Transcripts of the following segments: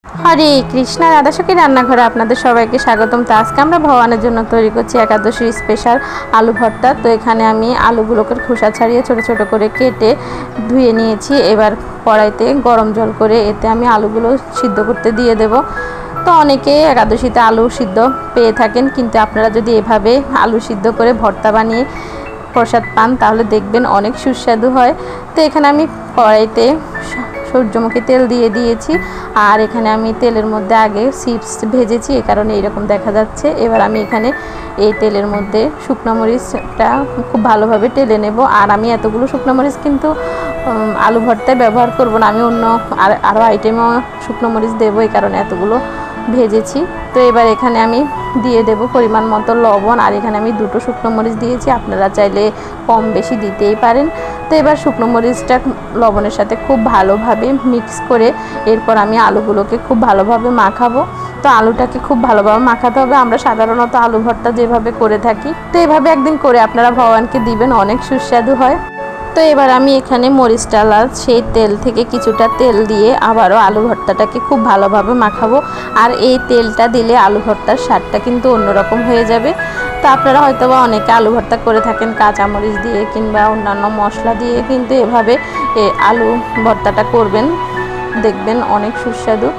হরে কৃষ্ণ, রাধা সখী রান্নাঘরে আপনাদের সবাইকে স্বাগতম। তো আজকে আমরা ভগবানের জন্য তৈরি করছি একাদশীর স্পেশাল আলু ভর্তা। তো এখানে আমি আলুগুলোকে খোসা ছাড়িয়ে ছোট ছোট করে কেটে ধুয়ে নিয়েছি। এবার কড়াইতে গরম জল করে এতে আমি আলুগুলো সিদ্ধ করতে দিয়ে দেব। তো অনেকে একাদশীতে আলু সিদ্ধ পেয়ে থাকেন, কিন্তু আপনারা যদি এভাবে আলু সিদ্ধ করে ভর্তা বানিয়ে প্রসাদ পান তাহলে দেখবেন অনেক সুস্বাদু হয়। তো এখানে আমি কড়াইতে সূর্যমুখী তেল দিয়ে দিয়েছি, আর এখানে আমি তেলের মধ্যে আগে চিপস ভেজেছি, এই কারণে এরকম দেখা যাচ্ছে। এবার আমি এখানে এই তেলের মধ্যে শুকনো মরিচটা খুব ভালোভাবে টেলে নেব। আর আমি এতগুলো শুকনো মরিচ কিন্তু আলু ভর্তায় ব্যবহার করব না, আমি অন্য আরও আইটেমেও শুকনো মরিচ দেবো, এই কারণে এতগুলো ভেজেছি। তো এবার এখানে আমি দিয়ে দেব পরিমাণ মতো লবণ, আর এখানে আমি দুটো শুকনো মরিচ দিয়েছি, আপনারা চাইলে কম বেশি দিতেই পারেন। তো এবার শুকনো মরিচটা লবণের সাথে খুব ভালোভাবে মিক্স করে এরপর আমি আলুগুলোকে খুব ভালোভাবে মাখাবো। তো আলুটাকে খুব ভালোভাবে মাখাতে হবে। আমরা সাধারণত আলু ভর্তা যেভাবে করে থাকি, তো এভাবে একদিন করে আপনারা ভগবানকে দিবেন, অনেক সুস্বাদু হয়। তো এবার আমি এখানে মরিচ ডালা সেই তেল থেকে কিছুটা তেল দিয়ে আবারও আলু ভর্তাটাকে খুব ভালোভাবে মাখাবো। আর এই তেলটা দিলে আলু ভর্তার স্বাদটা কিন্তু অন্যরকম হয়ে যাবে। তো আপনারা হয়তো বা অনেকে আলু ভর্তা করে থাকেন কাঁচামরিচ দিয়ে কিংবা অন্যান্য মশলা দিয়ে, কিন্তু এভাবে আলু ভর্তাটা করবেন, দেখবেন অনেক সুস্বাদু।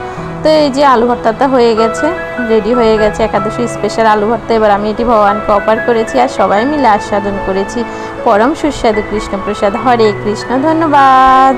তো এই যে আলু ভর্তাটা হয়ে গেছে, রেডি হয়ে গেছে একাদশী স্পেশাল আলু ভর্তা। এবার আমি এটি ভগবানকে অর্পণ করেছি আর সবাই মিলে আস্বাদন করেছি। পরম সুস্বাদু কৃষ্ণপ্রসাদ। হরে কৃষ্ণ, ধন্যবাদ।